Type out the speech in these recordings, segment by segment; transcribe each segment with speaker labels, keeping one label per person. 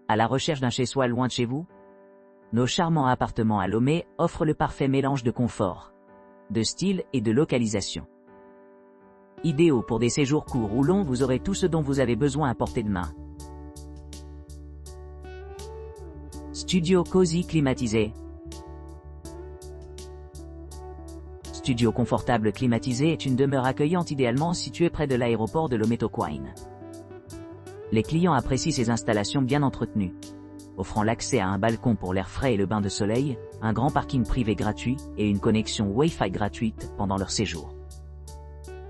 Speaker 1: À la recherche d'un chez-soi loin de chez vous? Nos charmants appartements à Lomé offrent le parfait mélange de confort, de style et de localisation. Idéaux pour des séjours courts ou longs, vous aurez tout ce dont vous avez besoin à portée de main. Studio cosy climatisé. Studio confortable climatisé est une demeure accueillante idéalement située près de l'aéroport de Lomé-Toquaine. Les clients apprécient ces installations bien entretenues, offrant l'accès à un balcon pour l'air frais et le bain de soleil, un grand parking privé gratuit et une connexion Wi-Fi gratuite pendant leur séjour.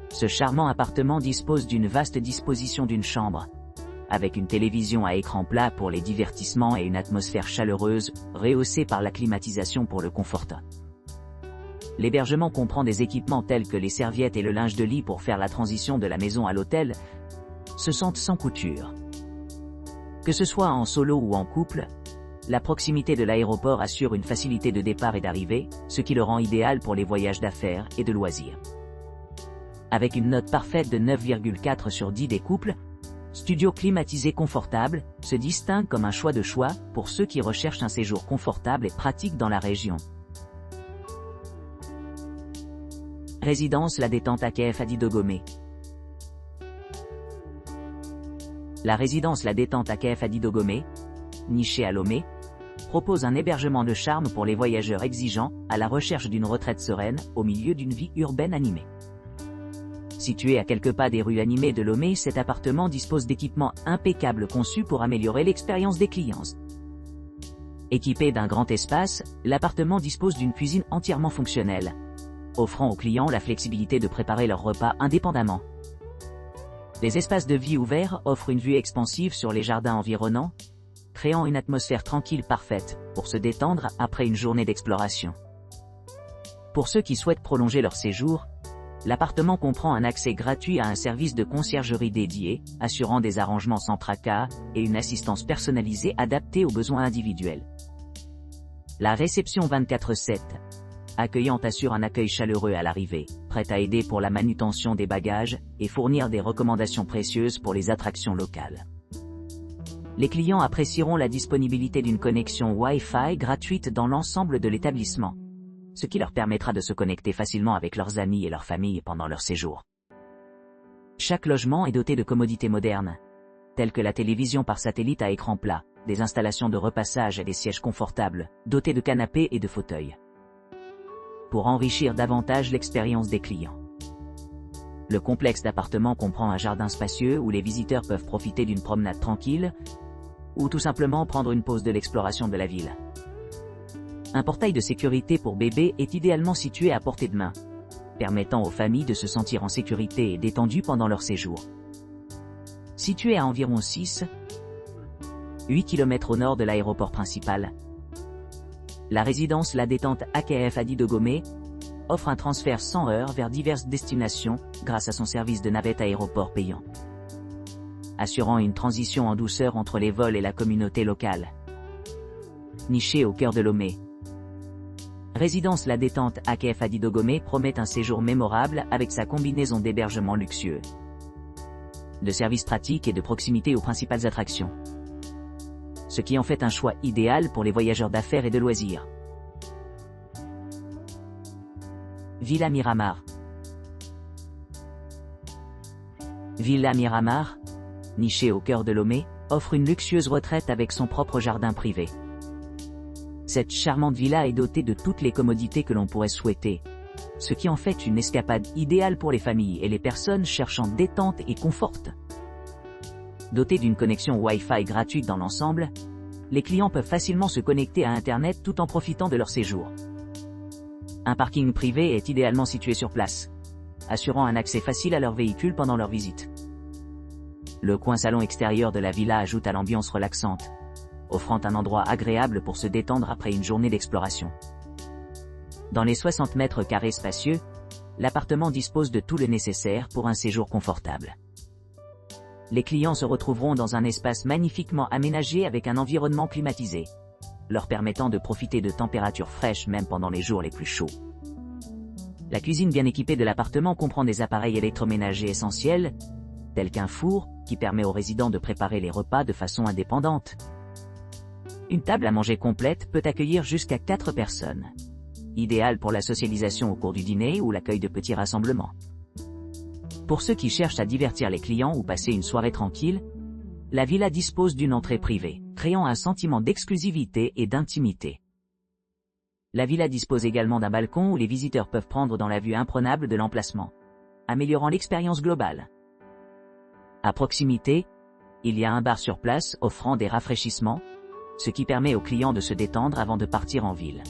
Speaker 1: Ce charmant appartement dispose d'une vaste disposition d'une chambre, avec une télévision à écran plat pour les divertissements et une atmosphère chaleureuse, rehaussée par la climatisation pour le confort. L'hébergement comprend des équipements tels que les serviettes et le linge de lit pour faire la transition de la maison à l'hôtel, se sentent sans couture. Que ce soit en solo ou en couple, la proximité de l'aéroport assure une facilité de départ et d'arrivée, ce qui le rend idéal pour les voyages d'affaires et de loisirs. Avec une note parfaite de 9,4 sur 10 des couples, Studio climatisé confortable se distingue comme un choix de choix pour ceux qui recherchent un séjour confortable et pratique dans la région. Résidence La Détente AKF Adidogomé. La résidence La Détente AKF Adidogomé, nichée à Lomé, propose un hébergement de charme pour les voyageurs exigeants, à la recherche d'une retraite sereine, au milieu d'une vie urbaine animée. Situé à quelques pas des rues animées de Lomé, cet appartement dispose d'équipements impeccables conçus pour améliorer l'expérience des clients. Équipé d'un grand espace, l'appartement dispose d'une cuisine entièrement fonctionnelle, offrant aux clients la flexibilité de préparer leurs repas indépendamment. Les espaces de vie ouverts offrent une vue expansive sur les jardins environnants, créant une atmosphère tranquille parfaite pour se détendre après une journée d'exploration. Pour ceux qui souhaitent prolonger leur séjour, l'appartement comprend un accès gratuit à un service de conciergerie dédié, assurant des arrangements sans tracas et une assistance personnalisée adaptée aux besoins individuels. La réception 24/7 accueillante assure un accueil chaleureux à l'arrivée, prête à aider pour la manutention des bagages et fournir des recommandations précieuses pour les attractions locales. Les clients apprécieront la disponibilité d'une connexion Wi-Fi gratuite dans l'ensemble de l'établissement, ce qui leur permettra de se connecter facilement avec leurs amis et leurs familles pendant leur séjour. Chaque logement est doté de commodités modernes, telles que la télévision par satellite à écran plat, des installations de repassage et des sièges confortables, dotés de canapés et de fauteuils, pour enrichir davantage l'expérience des clients. Le complexe d'appartements comprend un jardin spacieux où les visiteurs peuvent profiter d'une promenade tranquille, ou tout simplement prendre une pause de l'exploration de la ville. Un portail de sécurité pour bébés est idéalement situé à portée de main, permettant aux familles de se sentir en sécurité et détendues pendant leur séjour. Situé à environ 6-8 km au nord de l'aéroport principal, la résidence La Détente AKF Adidogomé offre un transfert sans heure vers diverses destinations grâce à son service de navette aéroport payant, assurant une transition en douceur entre les vols et la communauté locale. Nichée au cœur de Lomé, résidence La Détente AKF Adidogomé promet un séjour mémorable avec sa combinaison d'hébergement luxueux, de services pratiques et de proximité aux principales attractions, ce qui en fait un choix idéal pour les voyageurs d'affaires et de loisirs. Villa Miramar. Villa Miramar, nichée au cœur de Lomé, offre une luxueuse retraite avec son propre jardin privé. Cette charmante villa est dotée de toutes les commodités que l'on pourrait souhaiter, ce qui en fait une escapade idéale pour les familles et les personnes cherchant détente et confort. Dotée d'une connexion Wi-Fi gratuite dans l'ensemble, les clients peuvent facilement se connecter à Internet tout en profitant de leur séjour. Un parking privé est idéalement situé sur place, assurant un accès facile à leur véhicule pendant leur visite. Le coin salon extérieur de la villa ajoute à l'ambiance relaxante, offrant un endroit agréable pour se détendre après une journée d'exploration. Dans les 60 mètres carrés spacieux, l'appartement dispose de tout le nécessaire pour un séjour confortable. Les clients se retrouveront dans un espace magnifiquement aménagé avec un environnement climatisé, leur permettant de profiter de températures fraîches même pendant les jours les plus chauds. La cuisine bien équipée de l'appartement comprend des appareils électroménagers essentiels, tels qu'un four, qui permet aux résidents de préparer les repas de façon indépendante, Une table à manger complète peut accueillir jusqu'à 4 personnes. Idéal pour la socialisation au cours du dîner ou l'accueil de petits rassemblements. Pour ceux qui cherchent à divertir les clients ou passer une soirée tranquille, la villa dispose d'une entrée privée, créant un sentiment d'exclusivité et d'intimité. La villa dispose également d'un balcon où les visiteurs peuvent prendre dans la vue imprenable de l'emplacement, améliorant l'expérience globale. À proximité, il y a un bar sur place offrant des rafraîchissements, ce qui permet aux clients de se détendre avant de partir en ville.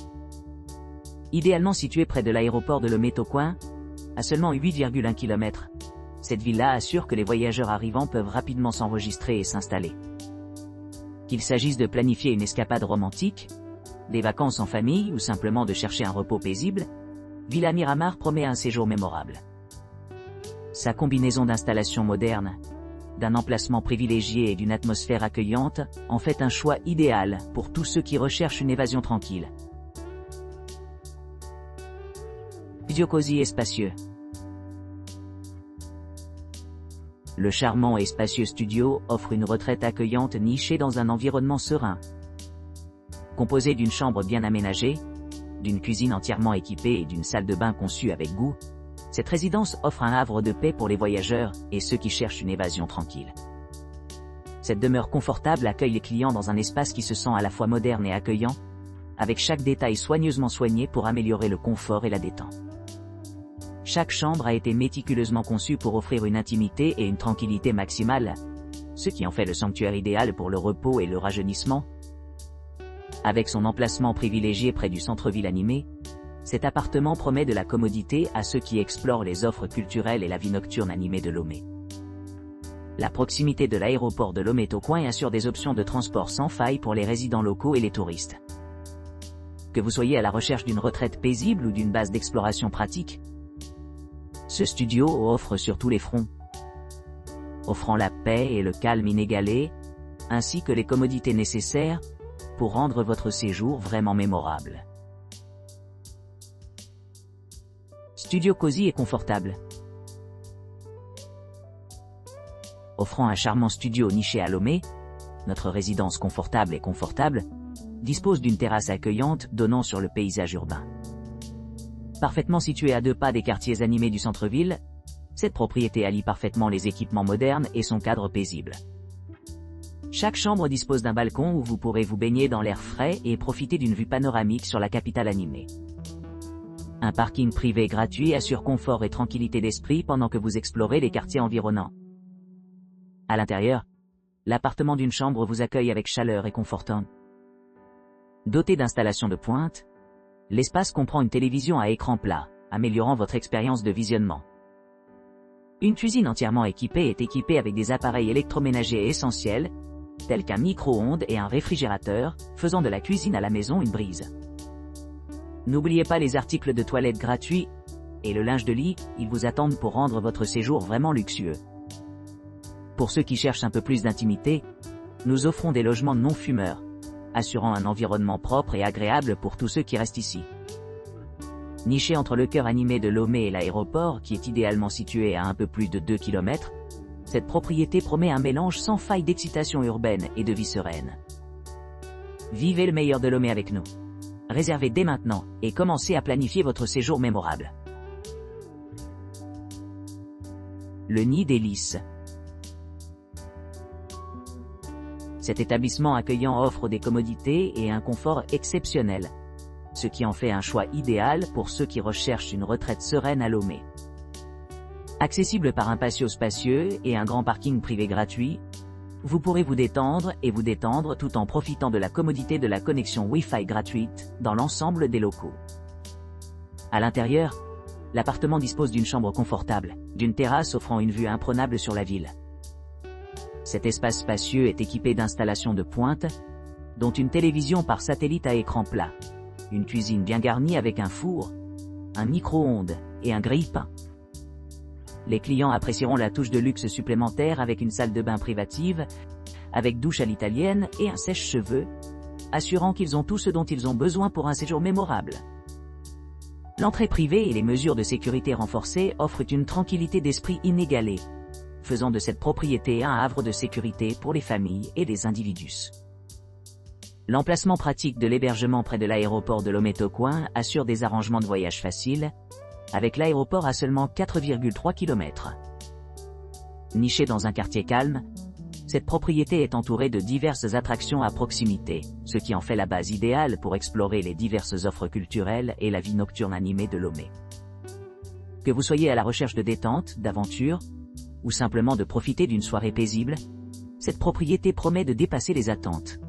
Speaker 1: Idéalement située près de l'aéroport de Lomé-Tocoin, à seulement 8,1 km, cette villa assure que les voyageurs arrivants peuvent rapidement s'enregistrer et s'installer. Qu'il s'agisse de planifier une escapade romantique, des vacances en famille ou simplement de chercher un repos paisible, Villa Miramar promet un séjour mémorable. Sa combinaison d'installations modernes, d'un emplacement privilégié et d'une atmosphère accueillante en fait un choix idéal pour tous ceux qui recherchent une évasion tranquille. Studio cosy et spacieux. Le charmant et spacieux studio offre une retraite accueillante nichée dans un environnement serein. Composé d'une chambre bien aménagée, d'une cuisine entièrement équipée et d'une salle de bain conçue avec goût, cette résidence offre un havre de paix pour les voyageurs et ceux qui cherchent une évasion tranquille. Cette demeure confortable accueille les clients dans un espace qui se sent à la fois moderne et accueillant, avec chaque détail soigneusement soigné pour améliorer le confort et la détente. Chaque chambre a été méticuleusement conçue pour offrir une intimité et une tranquillité maximale, ce qui en fait le sanctuaire idéal pour le repos et le rajeunissement. Avec son emplacement privilégié près du centre-ville animé, cet appartement promet de la commodité à ceux qui explorent les offres culturelles et la vie nocturne animée de Lomé. La proximité de l'aéroport de Lomé-Tocoin assure des options de transport sans faille pour les résidents locaux et les touristes. Que vous soyez à la recherche d'une retraite paisible ou d'une base d'exploration pratique, ce studio offre sur tous les fronts, offrant la paix et le calme inégalé, ainsi que les commodités nécessaires pour rendre votre séjour vraiment mémorable. Studio cosy et confortable. Offrant un charmant studio niché à Lomé, notre résidence confortable et confortable dispose d'une terrasse accueillante donnant sur le paysage urbain. Parfaitement située à 2 pas des quartiers animés du centre-ville, cette propriété allie parfaitement les équipements modernes et son cadre paisible. Chaque chambre dispose d'un balcon où vous pourrez vous baigner dans l'air frais et profiter d'une vue panoramique sur la capitale animée. Un parking privé gratuit assure confort et tranquillité d'esprit pendant que vous explorez les quartiers environnants. À l'intérieur, l'appartement d'une chambre vous accueille avec chaleur et confortant. Doté d'installations de pointe, l'espace comprend une télévision à écran plat, améliorant votre expérience de visionnement. Une cuisine entièrement équipée est équipée avec des appareils électroménagers essentiels, tels qu'un micro-ondes et un réfrigérateur, faisant de la cuisine à la maison une brise. N'oubliez pas les articles de toilette gratuits et le linge de lit, ils vous attendent pour rendre votre séjour vraiment luxueux. Pour ceux qui cherchent un peu plus d'intimité, nous offrons des logements non fumeurs, assurant un environnement propre et agréable pour tous ceux qui restent ici. Niché entre le cœur animé de Lomé et l'aéroport, qui est idéalement situé à un peu plus de 2 km, cette propriété promet un mélange sans faille d'excitation urbaine et de vie sereine. Vivez le meilleur de Lomé avec nous. Réservez dès maintenant et commencez à planifier votre séjour mémorable. Le Nid des Lys. Cet établissement accueillant offre des commodités et un confort exceptionnel, ce qui en fait un choix idéal pour ceux qui recherchent une retraite sereine à Lomé. Accessible par un patio spacieux et un grand parking privé gratuit, vous pourrez vous détendre tout en profitant de la commodité de la connexion Wi-Fi gratuite dans l'ensemble des locaux. À l'intérieur, l'appartement dispose d'une chambre confortable, d'une terrasse offrant une vue imprenable sur la ville. Cet espace spacieux est équipé d'installations de pointe, dont une télévision par satellite à écran plat, une cuisine bien garnie avec un four, un micro-ondes et un grille-pain. Les clients apprécieront la touche de luxe supplémentaire avec une salle de bain privative, avec douche à l'italienne et un sèche-cheveux, assurant qu'ils ont tout ce dont ils ont besoin pour un séjour mémorable. L'entrée privée et les mesures de sécurité renforcées offrent une tranquillité d'esprit inégalée, faisant de cette propriété un havre de sécurité pour les familles et les individus. L'emplacement pratique de l'hébergement près de l'aéroport de Lomé-Tocoin assure des arrangements de voyage faciles, avec l'aéroport à seulement 4,3 km. Nichée dans un quartier calme, cette propriété est entourée de diverses attractions à proximité, ce qui en fait la base idéale pour explorer les diverses offres culturelles et la vie nocturne animée de Lomé. Que vous soyez à la recherche de détente, d'aventure, ou simplement de profiter d'une soirée paisible, cette propriété promet de dépasser les attentes.